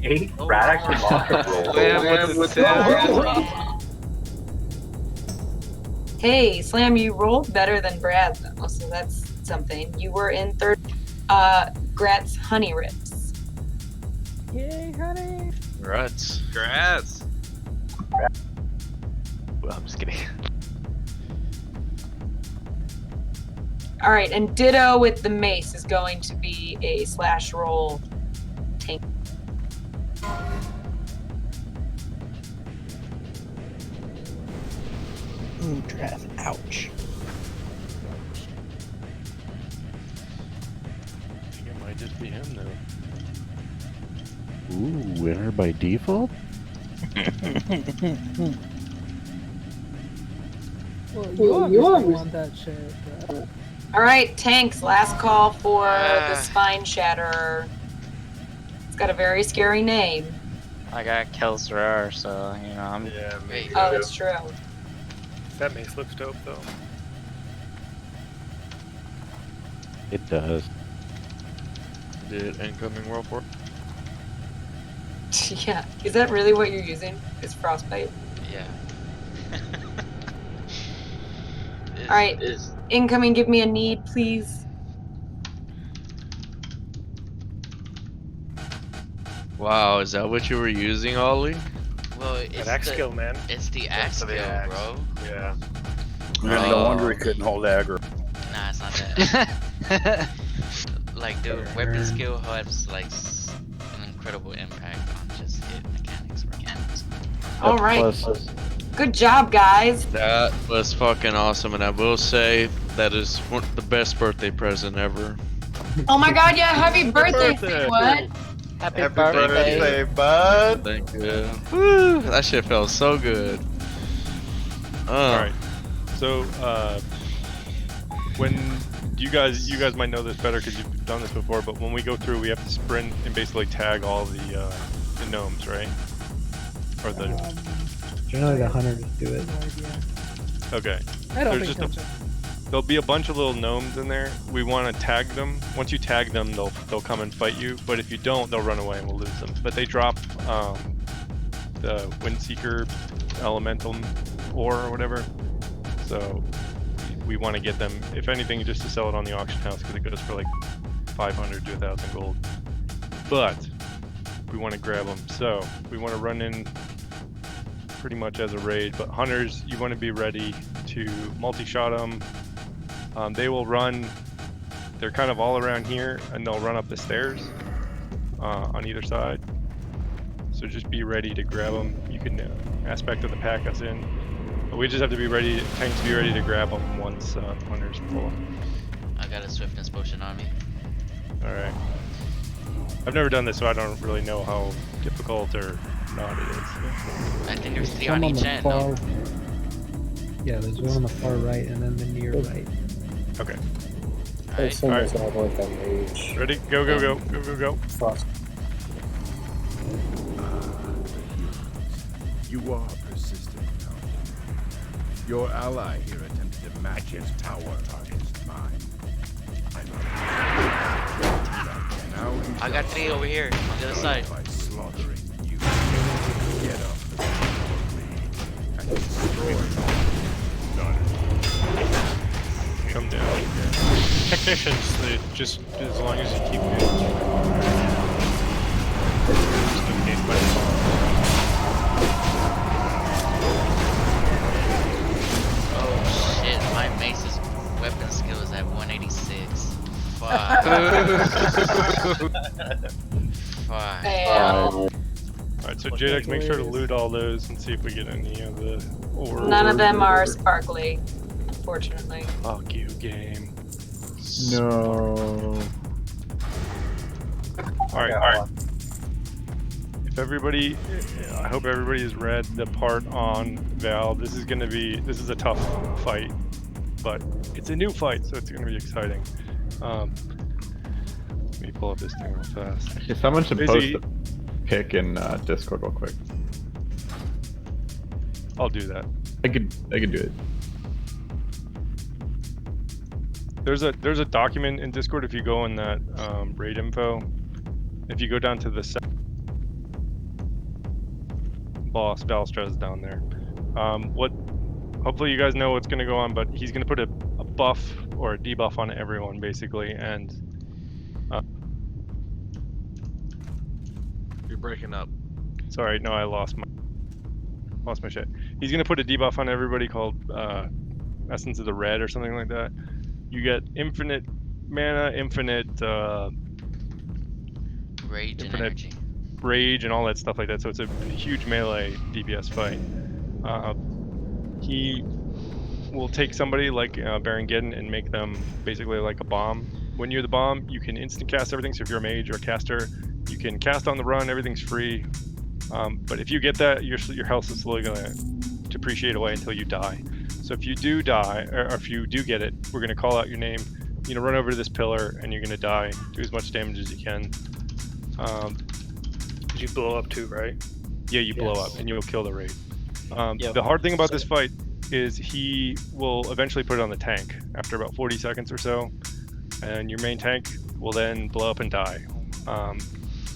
8? Brad actually lost a roll. Slam with the 10. Hey, Slam, you rolled better than Brad, though, so that's something. You were in third. Grat's Honey Rips. Yay, honey! Congrats. Congrats. Well, I'm just kidding. All right, and Ditto with the mace is going to be a slash roll tank. Ooh, Drath, ouch. I think it might just be him though. Ooh, winner by default? Well, you obviously want that shit. But... All right, tanks, last call for the Spine Shatterer. It's got a very scary name. I got Kelsrar, so, you know, I'm... Yeah, me. Oh, that's true. That mace looks dope though. It does. Did incoming whirlpool? Yeah, is that really what you're using? Is Frostbite? Yeah. All right, incoming, give me a need, please. Wow, is that what you were using, Ollie? Well, it's That axe skill, man. It's the axe For the skill, axe. bro. Yeah. No wonder he couldn't hold aggro. Nah, it's not that. Like, the weapon skill has like an incredible impact on just hit mechanics. All right, Plus, good job, guys. That was fucking awesome, and I will say that is the best birthday present ever. Oh my God, yeah, happy birthday, birthday. what? Happy Happy birthday. birthday, bud. Thank you. Woo, that shit felt so good. Alright. So, when you guys might know this better because you've done this before, but when we go through, we have to sprint and basically tag all the gnomes, right? Or the Generally, the hunters do it. No idea. okay. I don't There's think just so. There'll be a bunch of little gnomes in there. We want to tag them. Once you tag them, they'll come and fight you. But if you don't, they'll run away and we'll lose them. But they drop the Windseeker elemental ore or whatever. So we want to get them, if anything, just to sell it on the auction house because it goes for like 500 to 1,000 gold. But we want to grab them. So we want to run in pretty much as a raid. But hunters, you want to be ready to multi-shot them. They will run, they're kind of all around here, and they'll run up the stairs on either side. So just be ready to grab them. You can aspect of the pack us in. But we just have to be ready, tanks be ready to grab them once hunters pull. I got a swiftness potion on me. Alright. I've never done this, so I don't really know how difficult or not it is. I think there's 3 Some on on each the end, far, no? yeah, there's one on the far right and then the near right. Okay. Alright. Alright. Ready? Go, go, go, go, go, go. Frost. You are persistent now. Your ally here attempted to match his power against mine. I got 3 over here on the other side. By slaughtering you. Get up. And destroy. Come down. Technicians, they just as long as you keep it. Just in case by Oh shit, my mace's weapon skill is at 186. Fuck. Fuck. Alright, so JDX, make sure to loot all those and see if we get any of the ore. None of them are sparkly, unfortunately. Fuck you, game. No. Alright. If everybody, I hope everybody has read the part on Val. This is a tough fight, but it's a new fight, so it's gonna be exciting. Let me pull up this thing real fast. If someone should post a pic in Discord real quick. I'll do that. I could do it. There's a document in Discord if you go in that raid info. If you go down to the boss Valstra's down there. What? Hopefully you guys know what's going to go on, but he's going to put a buff or a debuff on everyone basically, and You're breaking up. sorry, no, I lost my shit. He's going to put a debuff on everybody called Essence of the Red or something like that. You get infinite mana, infinite Rage and infinite energy. rage and all that stuff like that. So it's a huge melee DPS fight. He will take somebody like Baron Geddon and make them basically like a bomb. When you're the bomb, you can instant cast everything. So if you're a mage or a caster, you can cast on the run. Everything's free. But if you get that, your health is slowly going to depreciate away until you die. So if you do die, or if you do get it, we're going to call out your name. You're going to run over to this pillar and you're going to die. Do as much damage as you can. You blow up too, right? Yeah, you blow up and you'll kill the raid. Yep. The hard thing about this fight is he will eventually put it on the tank after about 40 seconds or so, and your main tank will then blow up and die.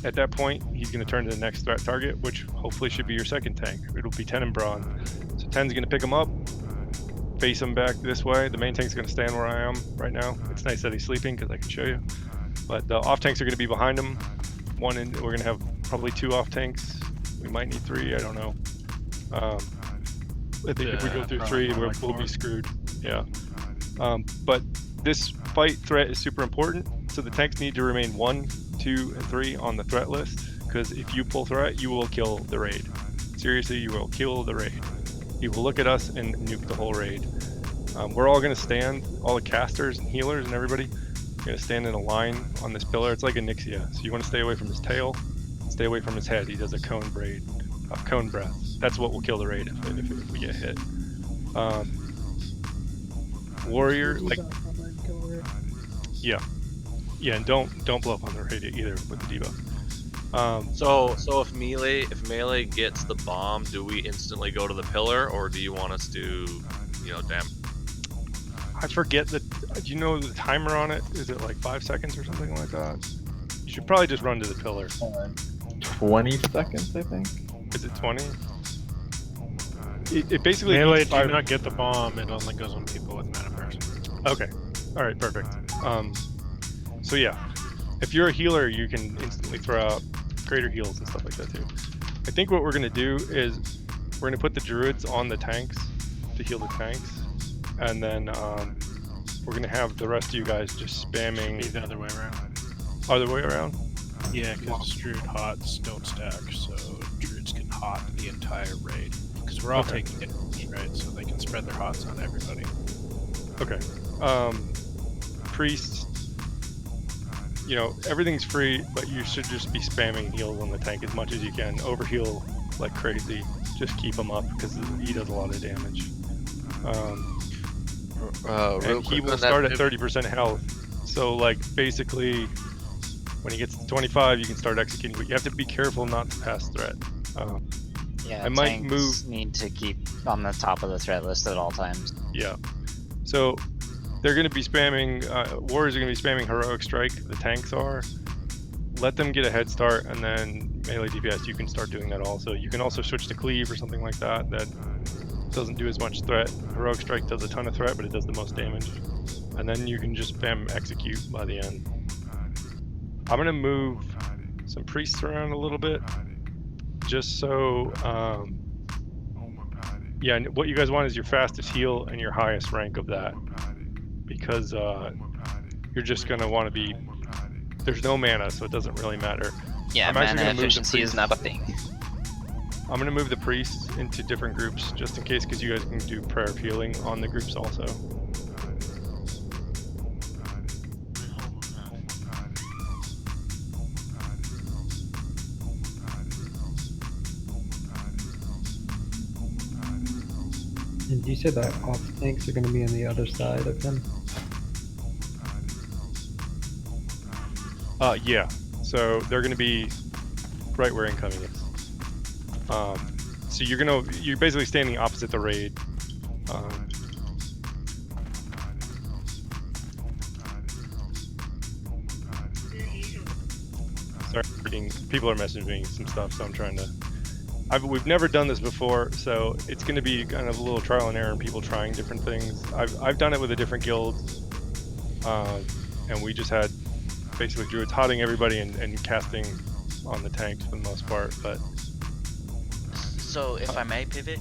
At that point, he's going to turn to the next threat target, which hopefully should be your second tank. It'll be 10 and Brawn. So 10's going to pick him up, face him back this way. The main tank's going to stand where I am right now. It's nice that he's sleeping because I can show you. But the off tanks are going to be behind him. We're going to have probably 2 off tanks. We might need 3, I don't know. I think if we go through 3, we'll be screwed. Yeah. But this fight threat is super important. So the tanks need to remain 1, 2, and 3 on the threat list. Because if you pull threat, you will kill the raid. Seriously, you will kill the raid. He will look at us and nuke the whole raid. We're all going to stand, all the casters and healers and everybody, going to stand in a line on this pillar. It's like a Nixia. So you want to stay away from his tail, stay away from his head. He does a cone breath. That's what will kill the raid if we get hit. Warrior, like, yeah, and don't blow up on the raid either with the debuff. So if melee gets the bomb, do we instantly go to the pillar, or do you want us to, damn? I forget do you know the timer on it? Is it like 5 seconds or something like that? You should probably just run to the pillar. 20 seconds, I think. Is it 20? It basically Melee do not get the bomb. It only goes on people with mana person. Okay. All right. Perfect. So yeah, if you're a healer, you can instantly throw out greater heals and stuff like that too. I think what we're gonna do is we're gonna put the druids on the tanks to heal the tanks, and then we're gonna have the rest of you guys just spamming. Be the other way around. Other way around? Yeah, because druid hots don't stack, so druids can hot the entire raid. Because we're all taking damage, right? So they can spread their hots on everybody. Okay. Priests, everything's free, but you should just be spamming heals on the tank as much as you can. Overheal like crazy. Just keep him up because he does a lot of damage. And he will start at 30% health. So like basically, when he gets to 25, you can start executing, but you have to be careful not to pass threat. Yeah, I might tanks move. need to keep on the top of the threat list at all times. Yeah. So they're going to be spamming, warriors are going to be spamming heroic strike, the tanks are. Let them get a head start, and then melee DPS, you can start doing that also. You can also switch to cleave or something like that. That doesn't do as much threat. Heroic strike does a ton of threat, but it does the most damage. And then you can just spam execute by the end. I'm going to move some priests around a little bit, just so, yeah, and what you guys want is your fastest heal and your highest rank of that, because you're just going to want to be, there's no mana, so it doesn't really matter. Yeah, mana efficiency is not a thing. I'm going to move the priests into different groups, just in case, because you guys can do prayer of healing on the groups also. And you said that off tanks are going to be on the other side of him? Yeah. So they're going to be right where incoming is. So you're basically standing opposite the raid. Sorry, people are messaging me some stuff, so I'm trying to we've never done this before, so it's going to be kind of a little trial and error and people trying different things. I've done it with a different guild, and we just had basically druids hotting everybody and casting on the tanks for the most part. But So if I may pivot,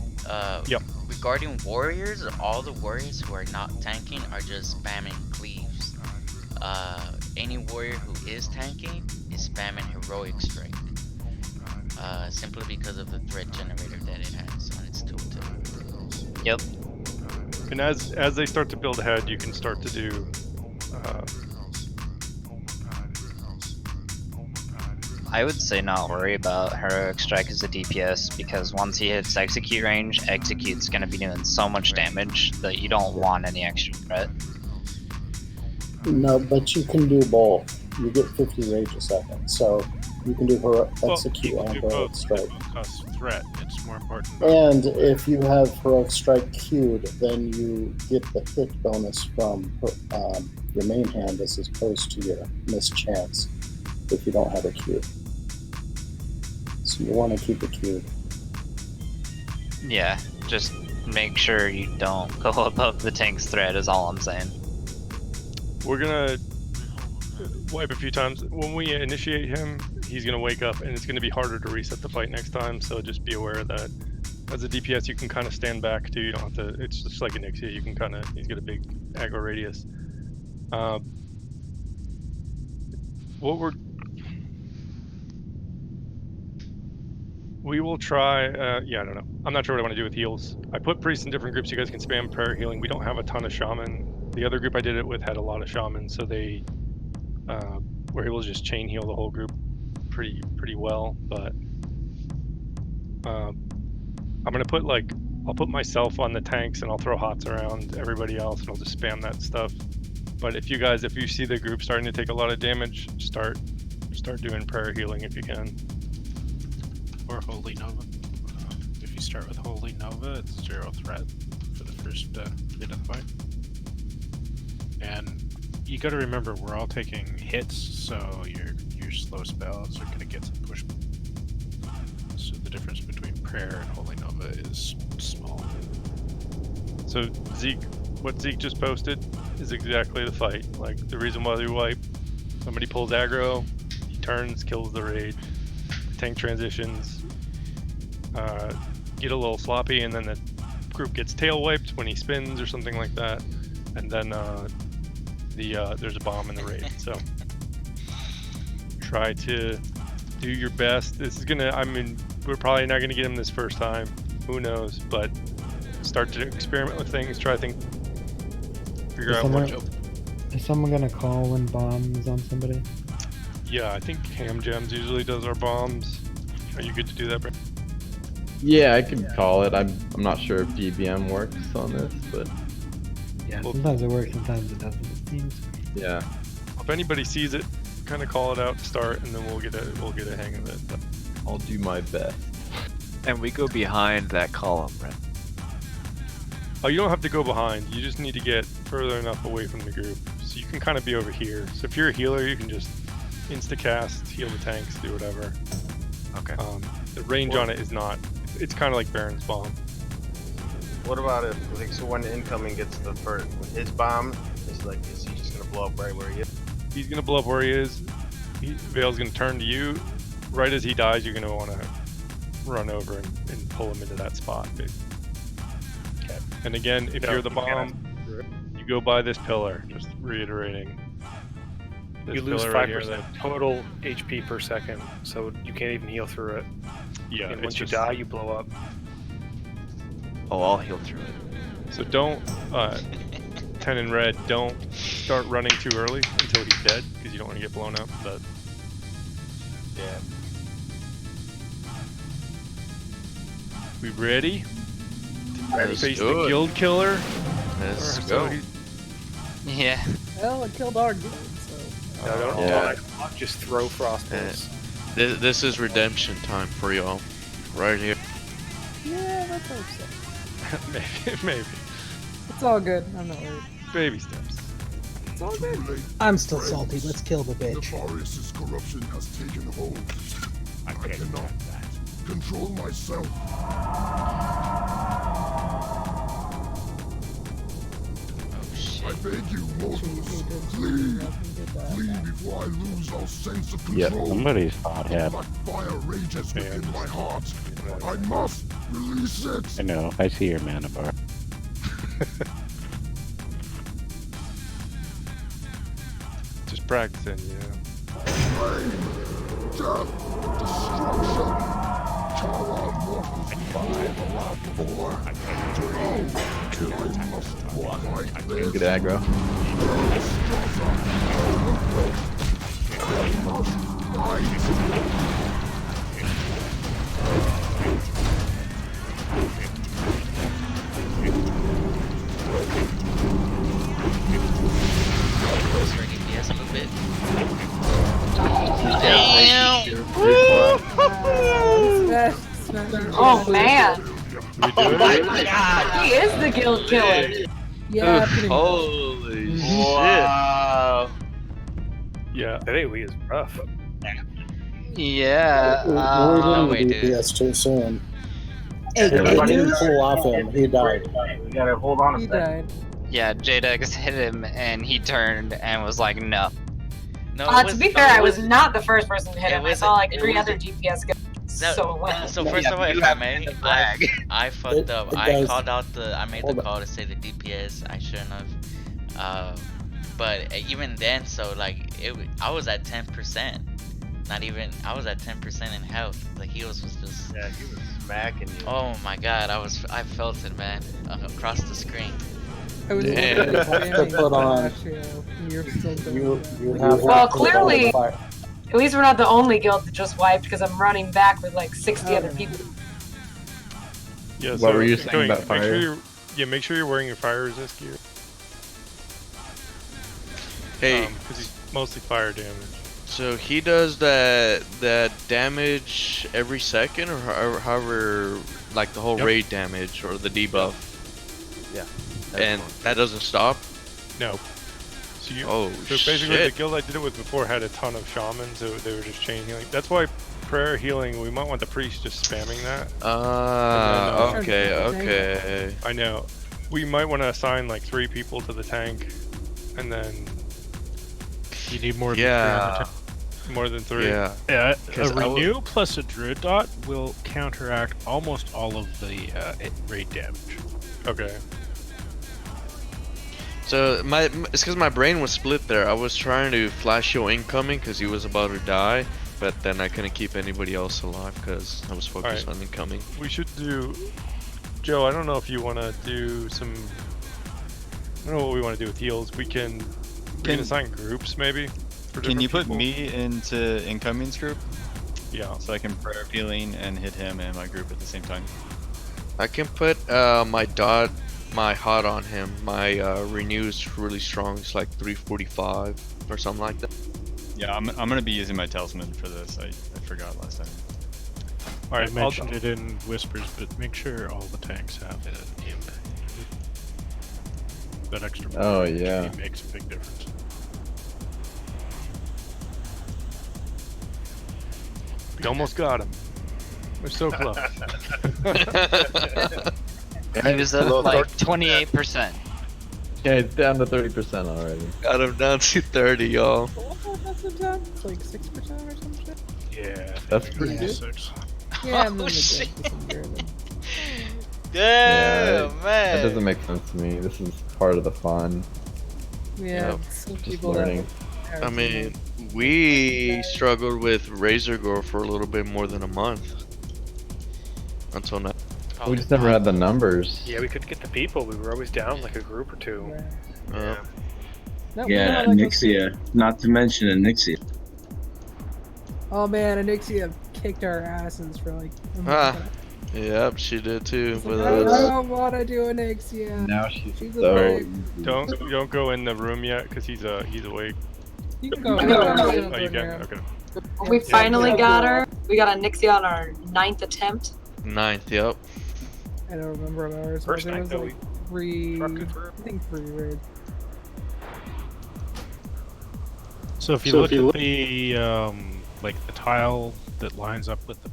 Yep. regarding warriors, all the warriors who are not tanking are just spamming cleaves. Any warrior who is tanking is spamming heroic strike. Simply because of the threat generator that it has on its tooltip. Yep. and as they start to build ahead, you can start to do. I would say not worry about heroic strike as a DPS because once he hits execute range, execute's gonna be doing so much damage that you don't want any extra threat. No, but you can do both. You get 50 rage a second, so you can do execute and heroic strike. Cost threat. It's more important. And if you have heroic strike queued, then you get the hit bonus from your main hand as opposed to your missed chance if you don't have it queued. So you want to keep it queued. Yeah, just make sure you don't go above the tank's threat is all I'm saying. We're gonna wipe a few times. When we initiate him, he's gonna wake up, and it's gonna be harder to reset the fight next time. So just be aware that as a DPS, you can kind of stand back too. You don't have to. It's just like an Ixia. You can kind of. He's got a big aggro radius. We will try. Yeah, I don't know. I'm not sure what I want to do with heals. I put priests in different groups. You guys can spam prayer healing. We don't have a ton of shaman. The other group I did it with had a lot of shamans, so they were able to just chain heal the whole group pretty well. But I'm gonna put I'll put myself on the tanks and I'll throw hots around everybody else and I'll just spam that stuff. But if you see the group starting to take a lot of damage, start doing prayer healing if you can. Or Holy Nova. If you start with Holy Nova, it's 0 threat for the first bit of the fight. And you got to remember, we're all taking hits, so your slow spells are going to get some push. So the difference between prayer and Holy Nova is small. So Zeke, what Zeke just posted is exactly the fight. Like the reason why we wipe, somebody pulls aggro, he turns, kills the raid, tank transitions, get a little sloppy, and then the group gets tail wiped when he spins or something like that, and then there's a bomb in the raid. So try to do your best. This is we're probably not gonna get him this first time. Who knows? But start to experiment with things. Try to figure out what. Is someone gonna call when bomb is on somebody? Yeah, I think Ham Gems usually does our bombs. Are you good to do that, Brent? Yeah, I could call it. I'm not sure if DBM works on this, but Yeah, sometimes it works, sometimes it doesn't. It seems. yeah. If anybody sees it, kind of call it out to start, and then we'll get a hang of it. But I'll do my best. And we go behind that column, right? oh, you don't have to go behind. You just need to get further enough away from the group, so you can kind of be over here. So if you're a healer, you can just insta-cast, heal the tanks, do whatever. Okay. The range on it is not. It's kind of like Baron's bomb. What about if, so when the incoming gets the first, with his bomb, is he just gonna blow up right where he is? He's gonna blow up where he is. Vale's gonna turn to you. Right as he dies, you're gonna want to run over and pull him into that spot. Okay. And again, if you're the bomb, you go by this pillar. Just reiterating. This You lose pillar 5% right here, total HP per second, so you can't even heal through it. Yeah, And it's once you just- die, you blow up. Oh, I'll heal through it. So don't, 10 in red, don't start running too early until he's dead, because you don't want to get blown up, but... Yeah. We ready? Ready. Face do the it. guild killer? Let's Or go. Yeah. Well, it killed our guild, so. No, don't Yeah. die. Just throw frost bolts. This is redemption time for y'all. Right here. Yeah, let's hope so. Maybe. It's all good. I'm not worried. Baby steps. It's all good. I'm still salty. Let's kill the bitch. Nefarious' corruption has taken hold. I cannot control myself. I beg you, mortals, flee! Flee before I lose all sense of Yeah, control. somebody's hothead. Black fire rages within my heart. I must release it. I know. I see your mana bar. Just practicing, you know. Flame, death, destruction. Tower mortals never allowed before. Killing must walk like this. Good aggro. DPS a bit. Oh man, Oh my god, he is the guild killer. Yeah, pretty much. Holy Wow. Yeah. Today we is rough. Yeah. We wait, didn't dude. DPS too soon. Hey, It didn't pull off him. He died. We gotta hold on a he second. died. Yeah, JDex hit him and he turned and was like, no. No, To be fair, I was not the first person to hit it him. I was saw a- like it 3 was other a- DPS go. No, So it went. so first of all, if I may, I fucked up. I guys- called out the. I made the hold on. call to say the DPS. I shouldn't have. But even then, so like I was at 10%. Not even. I was at 10% in health. The heals was just. Yeah, he was smacking you. Oh my god, I felt it, man, across the screen. I was Damn. literally You have to jamming put on- Flash, you know, and you're still doing You, that. you have Well, to put on clearly- the fire. At least we're not the only guild that just wiped because I'm running back with like 60 Oh, other no. people. Yeah. What were you saying Joey, about make fire? Sure make sure you're wearing your fire resist gear. Hey, Because he's mostly fire damage. so he does that damage every second, or however, like the whole Yep. raid damage or the debuff, Yeah. and that doesn't stop. No. So you. Oh So basically, shit! the guild I did it with before had a ton of shamans, so they were just chain healing. That's why prayer healing. We might want the priest just spamming that. Okay, okay. I know. We might want to assign like 3 people to the tank, and then You need more than Yeah, more than 3. yeah. Yeah, 'Cause a I will- renew plus a druid dot will counteract almost all of the raid damage. Okay. So it's because my brain was split there. I was trying to flash show incoming because he was about to die, but then I couldn't keep anybody else alive because I was focused on incoming. We should do. Joe, I don't know if you want to do some. I don't know what we want to do with heals. We can assign groups maybe. For Can you different put people. me into incoming's group? Yeah. So I can prayer healing and hit him and my group at the same time. I can put my hot on him. My renew is really strong. It's like 345 or something like that. Yeah, I'm gonna be using my talisman for this. I forgot last time. I Alright, mentioned it in whispers, but make sure all the tanks have an imp. That extra Oh, yeah. HP makes a big difference. We almost got him. We're so close. He was at like 28%. Yeah, it's down to 30% already. Got him down to 30, y'all. That's intense. It's like 6% or some shit. Yeah, That's pretty good. 6. Yeah, I'm Oh, in the shit. good. Damn, That man. doesn't make sense to me. This is part of the fun. Yeah, Yep. some Just people learning. I mean, we struggled with Razor Gore for a little bit more than a month. Until now. We just never had the numbers. Yeah, we couldn't get the people. We were always down like a group or 2. Uh, Yeah, Anixia. Not to mention Anixia. Oh man, Anixia kicked our asses for like a month. Ah, yep, she did too. It's With like, I us. don't want to do Anixia. Now she's She's so. awake. Don't go in the room yet because he's awake. You can go. Oh, you can. Okay. We finally got her. We got Nixie on our 9th attempt. 9th, yep. I don't remember what ours First was. It night, was though, like 3. trucked it for I think 3 raids. So if you look at the like the tile that lines up with the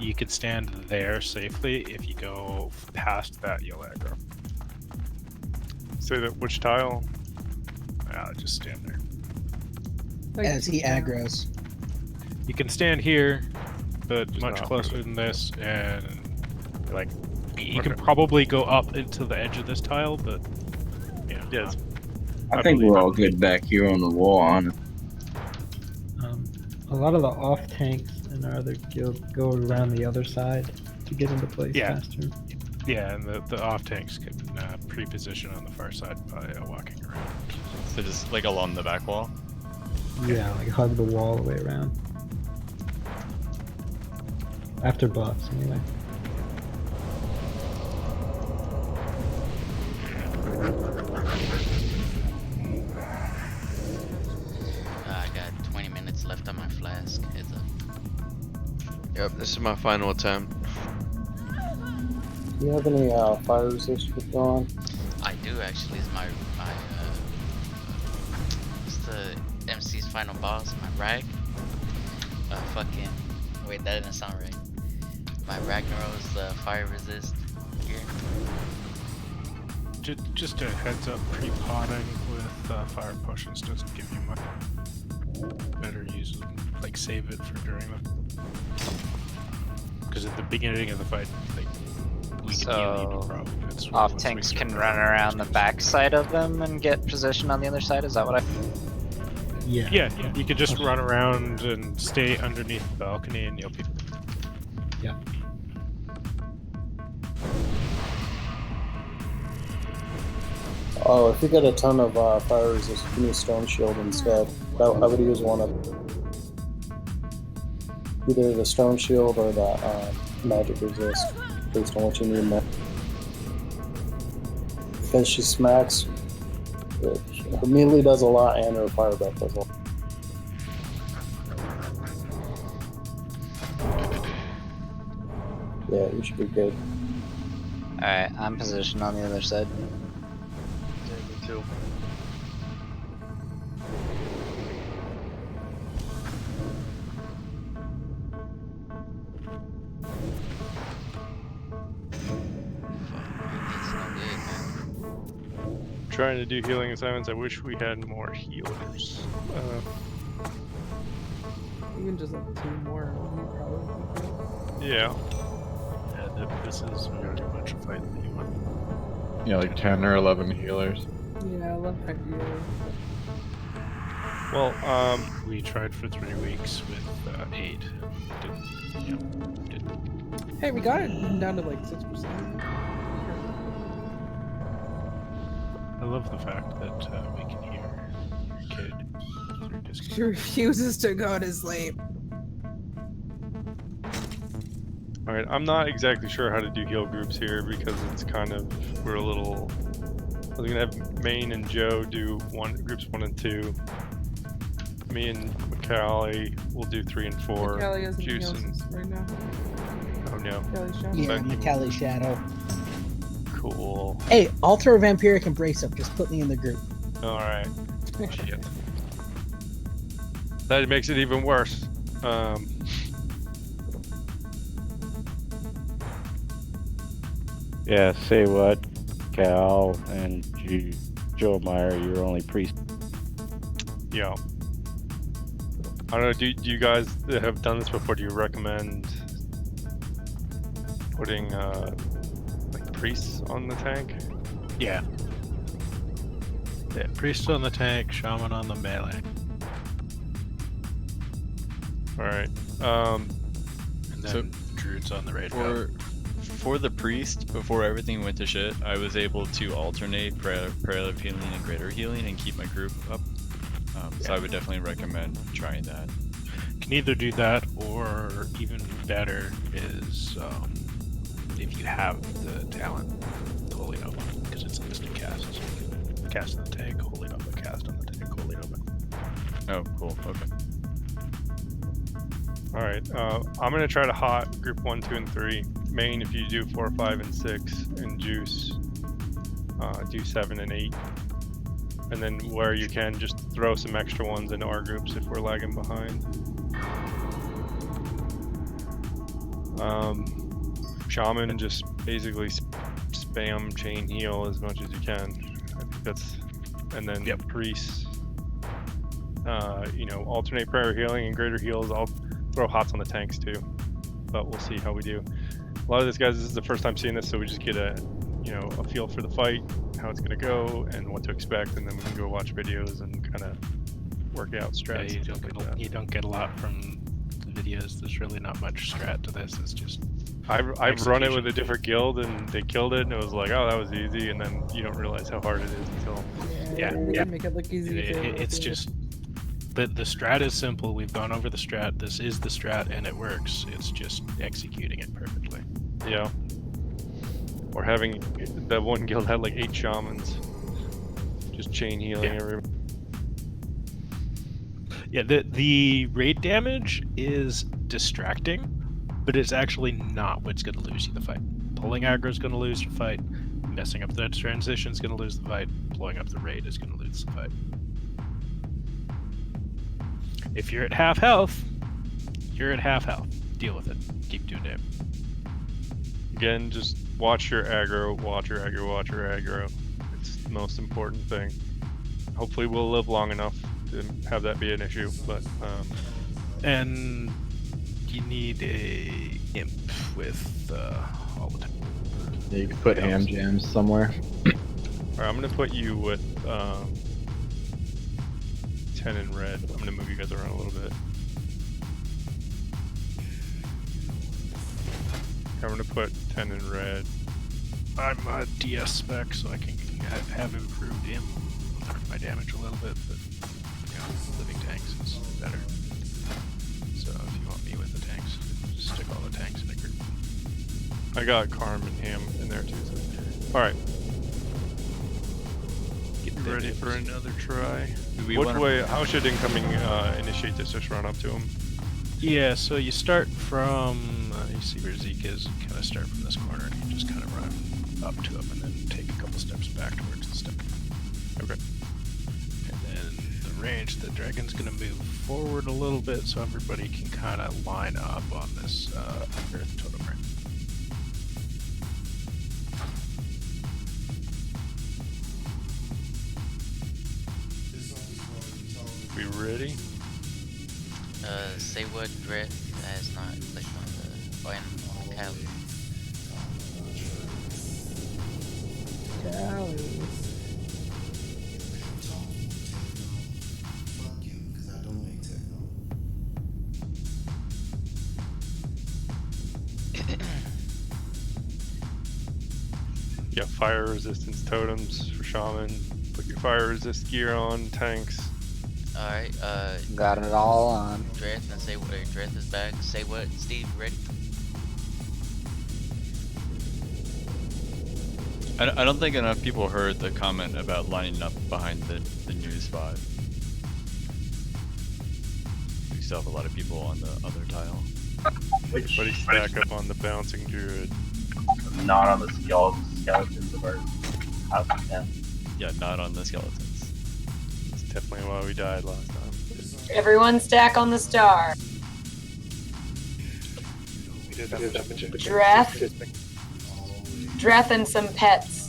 you could stand there safely. If you go past that, you'll aggro. Say that which tile? Just stand there. As he aggros. You can stand here, but Just much not closer really. than this, and like you can probably go up into the edge of this tile, but yeah. Yes. I think we're all good back here on the wall, honestly. A lot of the off tanks in our other guild go around the other side to get into place faster. Yeah, and the off tanks can pre-position on the far side by walking around. So just like along the back wall. Yeah, like hug the wall all the way around. After buffs, anyway. I got 20 minutes left on my flask. It's a... Yep, this is my final attempt. Do you have any fire resist with on? I do actually. It's my it's the MC's final boss. My rag. Fucking wait, that didn't sound right. My Ragnarok's fire resist here. Just a heads up, pre-potting with fire potions doesn't give you much. Better use them, like save it for during the. Because at the beginning of the fight, like we can heal you no problem. It's Off once tanks we can get run around the back side of them and get positioned on the other side. Is that what I? Yeah, you could just run around and stay underneath the balcony and heal people. Yeah. Oh, if you get a ton of fire resist, you can use Stone Shield instead. I would use one of either the Stone Shield or the Magic Resist, based on what you need now. Because she smacks, her melee does a lot and her fire breath does a lot. Yeah, you should be good. Alright, I'm positioned on the other side. Yeah, me too. Trying to do healing assignments. I wish we had more healers. Even just like 2 more, you probably. Yeah. This is very much a fight that you want. Yeah, like 10 or 11 healers. Yeah, I love that healer. Well, we tried for 3 weeks with 8. Didn't. Hey, we got it down to like 6%. I love the fact that we can hear your kid through Discord. She refuses to go to sleep. alright, I'm not exactly sure how to do heal groups here because it's kind of, we're a little... I was gonna have Maine and Joe do groups 1 and 2. Me and McCallie will do 3 and 4. McCallie isn't Juice heal and... system right now. Oh no. Yeah, McCallie Shadow. Cool. Hey, Altar of Vampiric and Brace Up. Just put me in the group. Alright. Shit. That makes it even worse. Yeah, say what, Cal and Joe Meyer, you're only priest. Yeah. I don't know, do you guys that have done this before, do you recommend putting like priests on the tank? Yeah. Yeah, priest on the tank, shaman on the melee. Alright. And then druids on the raid. For the priest, before everything went to shit, I was able to alternate prayer of healing and greater healing and keep my group up. So I would definitely recommend trying that. Can either do that, or even better is if you have the talent, Holy Nova, because it's an instant cast. So you can cast on the tank, Holy Nova, cast on the tank, Holy Nova. Oh, cool. Okay. Alright, I'm gonna try to hot group 1, 2, and 3. Main, if you do 4, 5, and 6, and Juice, do 7 and 8. And then where you can, just throw some extra ones into our groups if we're lagging behind. Shaman, just basically spam chain heal as much as you can. I think that's, and then priest. You know, alternate prayer healing and greater heals. I'll throw hots on the tanks too, but we'll see how we do. A lot of these guys, this is the first time seeing this, so we just get a, you know, a feel for the fight, how it's gonna go, and what to expect, and then we can go watch videos and kind of work out strats. Yeah, you don't get a lot from the videos. There's really not much strat to this. It's just I've run it with a different guild and they killed it, and it was like, oh, that was easy, and then you don't realize how hard it is until. Yeah. Make it look easy. It's just the strat is simple. We've gone over the strat. This is the strat, and it works. It's just executing it perfectly. Yeah. Or having that one guild had like 8 shamans, just chain healing every. Yeah, the raid damage is distracting, but it's actually not what's going to lose you the fight. Pulling aggro is going to lose the fight. Messing up the transition is going to lose the fight. Blowing up the raid is going to lose the fight. If you're at half health, you're at half health. Deal with it. Keep doing it. Again, just watch your aggro, watch your aggro, watch your aggro. It's the most important thing. Hopefully we'll live long enough to have that be an issue, but and you need a imp with all the time. Yeah, you could put ham jams somewhere. Alright, I'm gonna put you with 10 in red. I'm gonna move you guys around a little bit. I'm gonna put 10 in red. I'm a DS spec, so I can have improved imp. My damage a little bit, but you know, living tanks is better. So if you want me with the tanks, just stick all the tanks in a group. I got Karm and Ham in there too. So. All right. Get ready for another try. What way? How should incoming initiate this? Just run up to him. Yeah. So you start from you see where Zeke is. You kind of start from this corner, and you just kind of run up to him, and then take a couple steps back towards the step. Okay. Range, the dragon's gonna move forward a little bit so everybody can kind of line up on this earth totem ring. We ready? Say what Wraith has not clicked on the Cali. Cali. Yeah, fire resistance totems for shaman. Put your fire resist gear on tanks. Alright, got it all on. Wraith, and say what Wraith is back. Say what, Steve, ready? I don't think enough people heard the comment about lining up behind the new spot. We still have a lot of people on the other tile. Everybody stack up on the bouncing druid. Not on the skeletons of our house of 10. Yeah, not on the skeletons. That's definitely why we died last time. Everyone stack on the star. Dreth and some pets.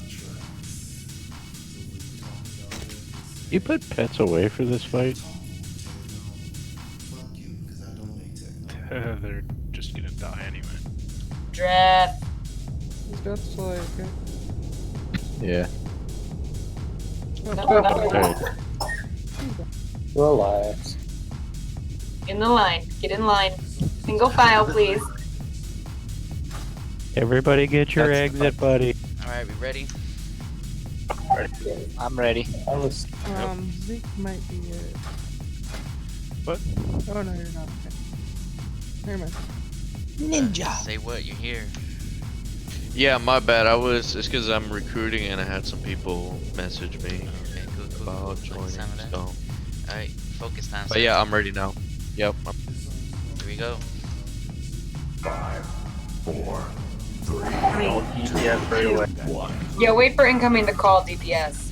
You put pets away for this fight? They're just gonna die anyway. Dreth. That's like Yeah. Relax. In the line. Get in line. Single file, please. Everybody get your exit, buddy. Alright, we ready? I'm ready. Zeke might be it. What? Oh no, you're not. Okay. Never mind. Ninja. Say what, you're here. Yeah, my bad. It's because I'm recruiting and I had some people message me about joining. So. Alright, focus time. But yeah, I'm ready now. Yep. Here we go. 5, 4, 3, no DPS right away. 1. Yeah, wait for incoming to call DPS.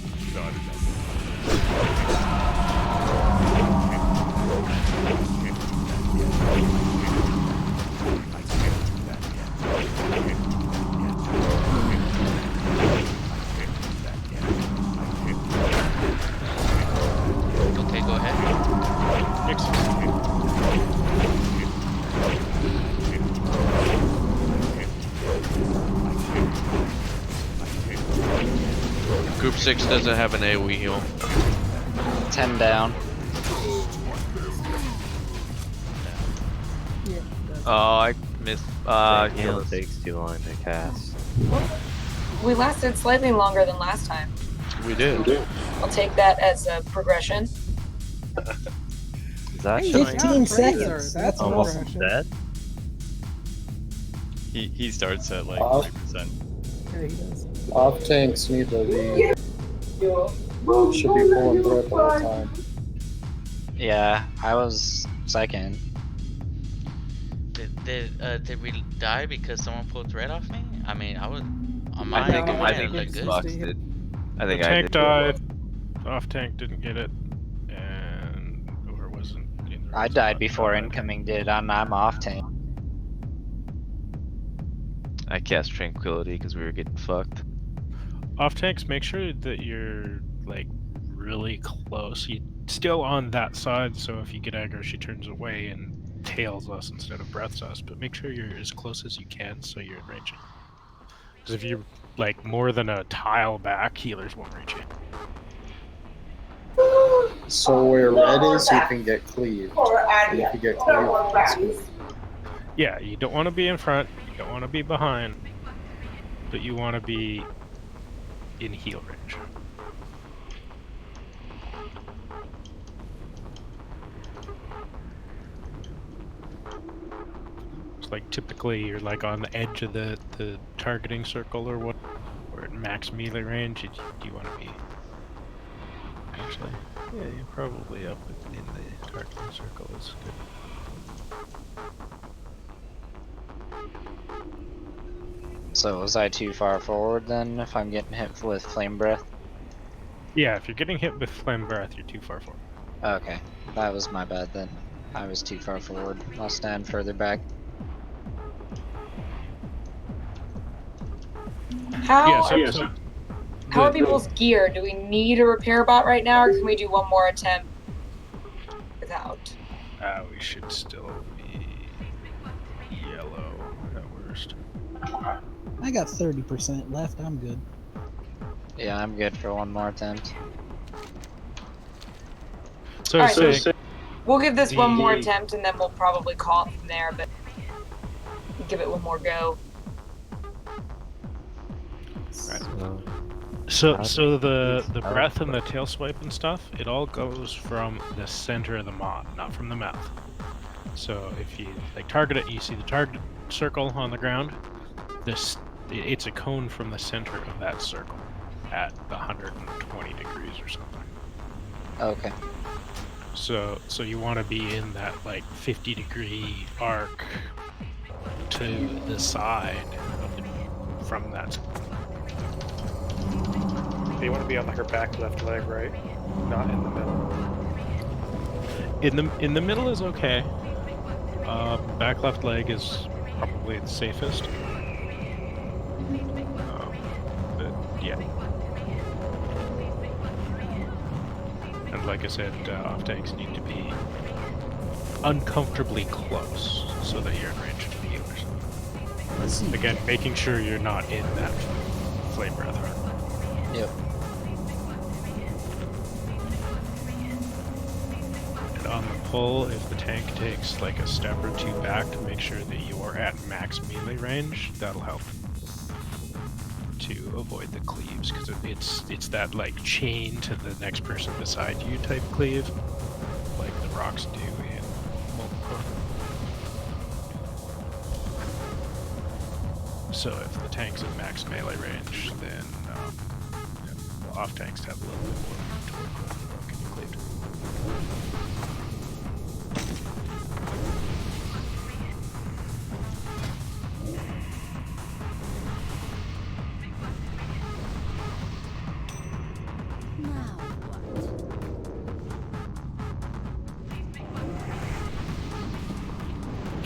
6 doesn't have an AoE heal. 10 down. Oh, I missed. The heal kills. takes too long to cast. We lasted slightly longer than last time. We did. I'll take that as a progression. Is that Hey, showing? 15 seconds. That's almost awesome. dead. He starts at like Off. 3%. Yeah, he does. Off tanks need to lead. Should be pulling through it the whole time. Yeah, I was second. Did we die because someone pulled thread off me? I mean, I was on my I think end, I it think looked it's good. busted. I The think I tank did. died. Off tank didn't get it, and or wasn't in the I right died spot. before incoming did, and I'm off tank. I cast Tranquility because we were getting fucked. Off tanks, make sure that you're like really close. You're still on that side, so if you get aggro, she turns away and tails us instead of breaths us. But make sure you're as close as you can, so you're in range. Because if you're like more than a tile back, healers won't reach you. So where red is, you can get cleaved. And if you get cleaved, that's good. Yeah, you don't want to be in front, you don't want to be behind, but you want to be in heal range. It's like typically you're like on the edge of the targeting circle or what, or at max melee range. You want to be. Actually, yeah, you're probably up in the targeting circle. Is good. So was I too far forward then if I'm getting hit with flame breath? Yeah, if you're getting hit with flame breath, you're too far forward. Okay, that was my bad then. I was too far forward. I'll stand further back. How So how are people's gear? Do we need a repair bot right now, or can we do one more attempt without? We should still be yellow at worst. I got 30% left. I'm good. Yeah, I'm good for one more attempt. So, Alright, say, we'll give this one more attempt, and then we'll probably call it from there. But give it one more go. So the breath and the tail swipe and stuff, it all goes from the center of the mob, not from the mouth. So if you like target it, you see the target circle on the ground. It's a cone from the center of that circle at 120 degrees or something. Okay. So you want to be in that like 50-degree arc to the side from that. You want to be on like her back left leg, right? Not in the middle. In the middle is okay. Back left leg is probably the safest. But yeah. And like I said, off tanks need to be uncomfortably close so that you're in range of the healers. Again, making sure you're not in that flame breath armor. Yep. And on the pull, if the tank takes like a step or two back, make sure that you are at max melee range. That'll help to avoid the cleaves, because it's that like chain to the next person beside you type cleave, like the rocks do in multiple. So if the tank's at max melee range, then off tanks have a little bit more to get cleaved.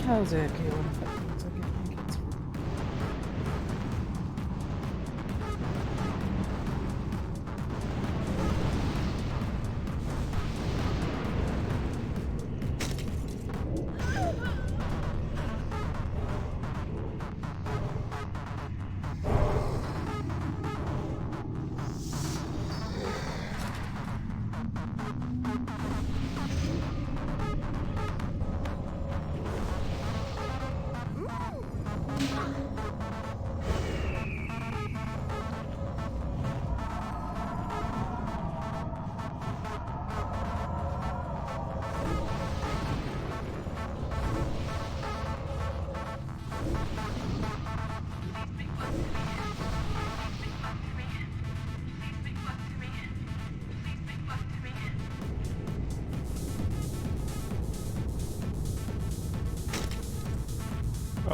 How's that, Caleb?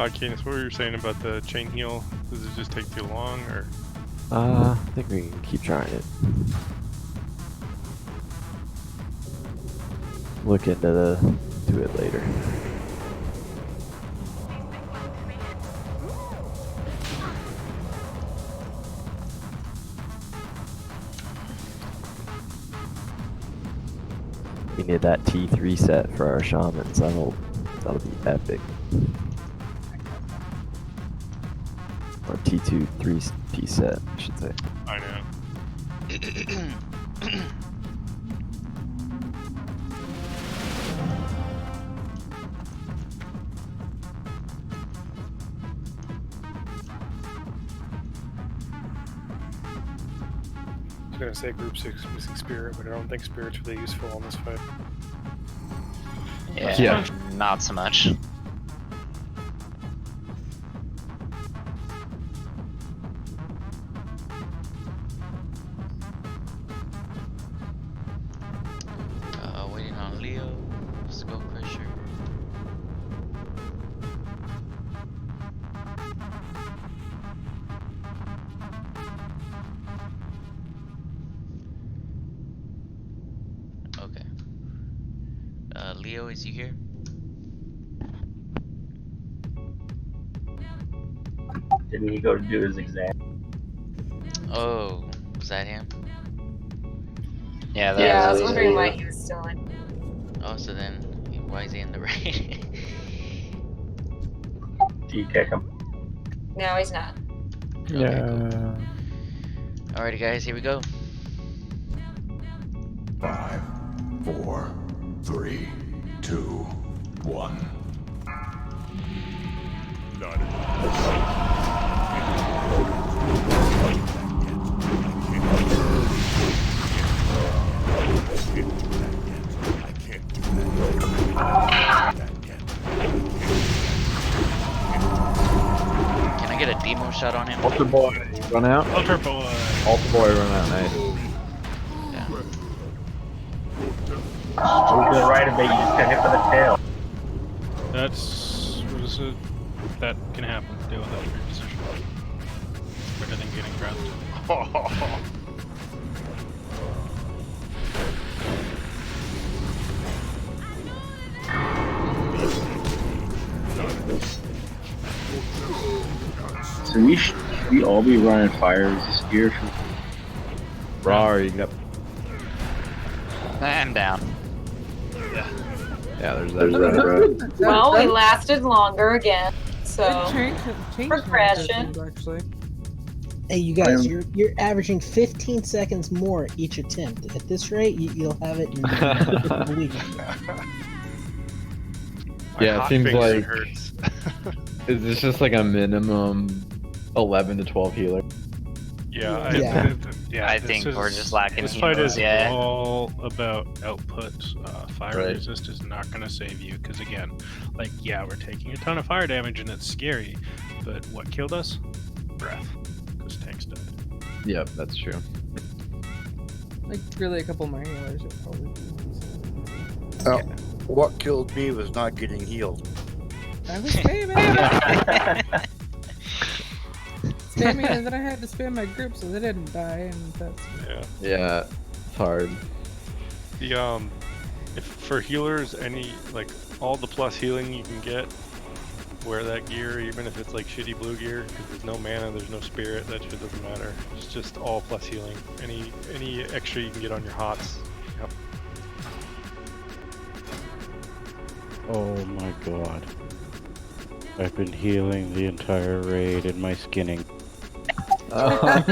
Canis, what were you saying about the chain heal? Does it just take too long, or? I think we can keep trying it. Look into it later. We need that T3 set for our shamans. That'll be epic. Or T2 3-piece set, I should say. I know. I was gonna say group 6 missing spirit, but I don't think spirit's really useful on this fight. Yeah, not so much. Waiting on Leo. Skull Crusher. Okay. Leo, is he here? Didn't he go to do his exam? Oh, was that him? Yeah, Yeah, I was wondering why he was still in. Oh, so then why is he in the raid? Do you kick him? No, he's not. Yeah. Alrighty, guys, here we go. 5, 4, 3, 2, 1. Can I get a demo shot on him? Altar boy, run out. Altar boy. Altar boy, run out. Nice. Move to the right a bit, you just got hit for the tail. That's what is it? That can happen. Deal with that position. Better than getting grabbed. So should we all be running fire resist gear? Rar, you got. I'm down. Yeah, there's that. Well, we lasted longer again, so Change we're crashing. Actually. Hey, you guys, you're averaging 15 seconds more each attempt. At this rate, you'll have it in a week. Yeah, it seems like hurts. is this just like a minimum 11 to 12 healer? Yeah, I think we're just lacking This fight healers, is yeah. all about output. Fire Right. resist is not going to save you because again, like we're taking a ton of fire damage and it's scary, but what killed us? Breath, because tanks died. Yep, that's true. Like really, a couple more healers would probably. Oh, what killed me was not getting healed. I was spamming. Spamming, and then I had to spam my group so they didn't die, and that's. Yeah, it's hard. The if for healers, any all the plus healing you can get, wear that gear, even if it's like shitty blue gear, because there's no mana, there's no spirit. That shit doesn't matter. It's just all plus healing. Any extra you can get on your hots. Yep. Oh my god. I've been healing the entire raid in my skinning. Still wear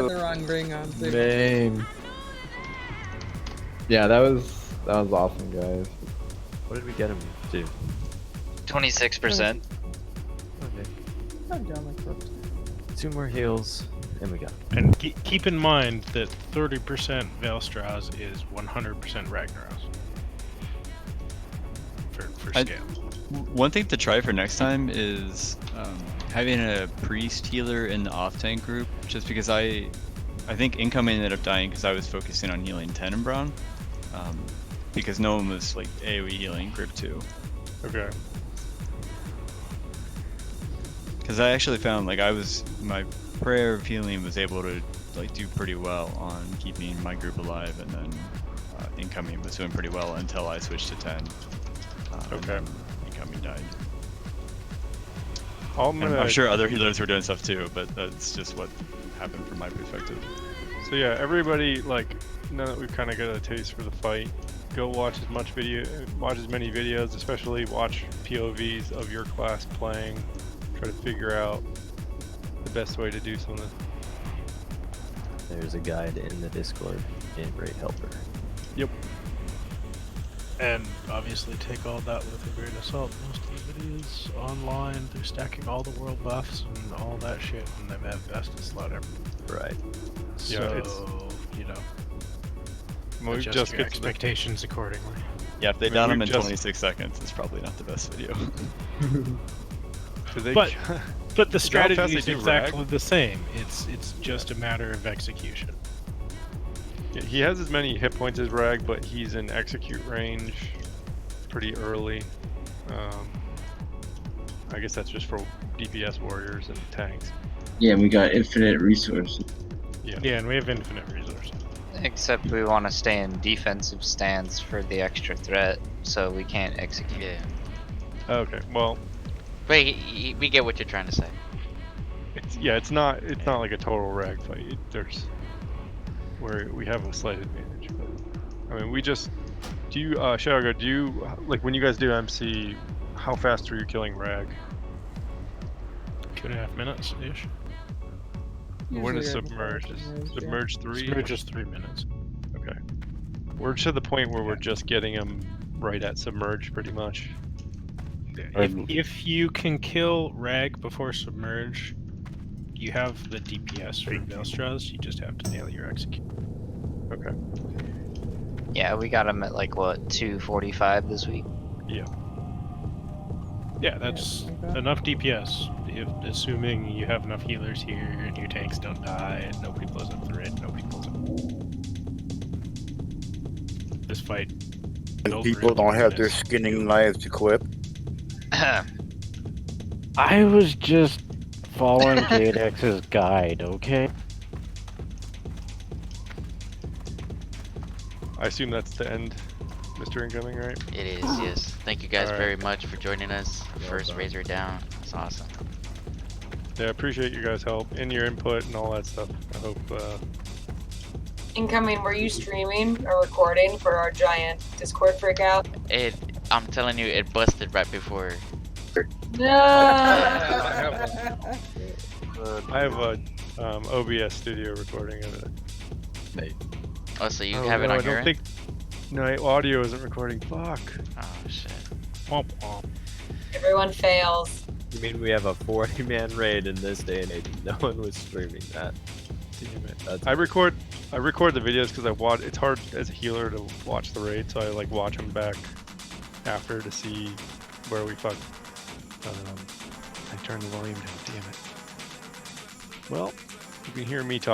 the wrong ring on. Too. Name. Yeah, that was awesome, guys. What did we get him to? 26%. Okay. I'm down like 4%. 2 more heals, and we got him. And keep in mind that 30% Veilstraws is 100% Ragnaros. For scale. One thing to try for next time is having a priest healer in the off tank group, just because I think incoming ended up dying because I was focusing on healing Tenenbaum, because no one was like AoE healing group 2. Okay. Because I actually found like my prayer of healing was able to like do pretty well on keeping my group alive, and then incoming was doing pretty well until I switched to 10. Okay. Incoming died. I'm sure other healers were doing stuff too, but that's just what happened from my perspective. So yeah, everybody, like, now that we've kind of got a taste for the fight, go watch as many videos, especially watch POVs of your class playing. Try to figure out the best way to do something. There's a guide in the Discord in Raid Helper. Yep. And obviously take all that with a grain of salt. Most of it is online. They're stacking all the world buffs and all that shit, and they have Vestus slot everywhere. Right. So, Yeah, you know, we've adjust just your get to the- expectations accordingly. Yeah, if they down him in we've just- 26 seconds, it's probably not the best video. But the Is that how fast strategy they is do exactly rag? the same. It's just a matter of execution. Yeah, he has as many hit points as Rag, but he's in execute range pretty early. I guess that's just for DPS warriors and tanks. Yeah, and we got infinite resources. Yeah, and we have infinite resources. Except we want to stay in defensive stance for the extra threat, so we can't execute. Yeah. Okay, well, Wait, we get what you're trying to say. it's not like a total Rag fight. There's where we have a slight advantage, but I mean, we just Shadowguard, do you like when you guys do MC? How fast are you killing Rag? 2.5 minutes ish. When is Usually submerged? Is yeah. submerged 3? Submerge is 3 minutes. Okay. We're to the point where we're just getting him right at submerge, pretty much. If you can kill Rag before submerge, you have the DPS for Veilstraws. You just have to nail your execute. Okay. Yeah, we got him at like what 245 this week. Yeah. Yeah, that's enough DPS. Assuming you have enough healers here and your tanks don't die and nobody blows up the raid, nobody blows up. This fight. And people don't have their skinning knives equipped. I was just following JDX's guide, okay? I assume that's the end, Mr. Incoming, right? It is, yes. Thank you guys Alright. very much for joining us. First Razor down. That's awesome. Yeah, I appreciate you guys' help and your input and all that stuff. I hope. Incoming, were you streaming or recording for our giant Discord freakout? I'm telling you, it busted right before. No. I have a OBS studio recording of it. Oh, so you have it on your end? No, audio isn't recording. Fuck. Oh shit. Womp womp. Everyone fails. You mean we have a 40-man raid in this day and age? No one was streaming that. Damn it. That's I record the videos because it's hard as a healer to watch the raid, so I like watch them back after to see where we fucked. I turned the volume down. Damn it. Well, you can hear me talk.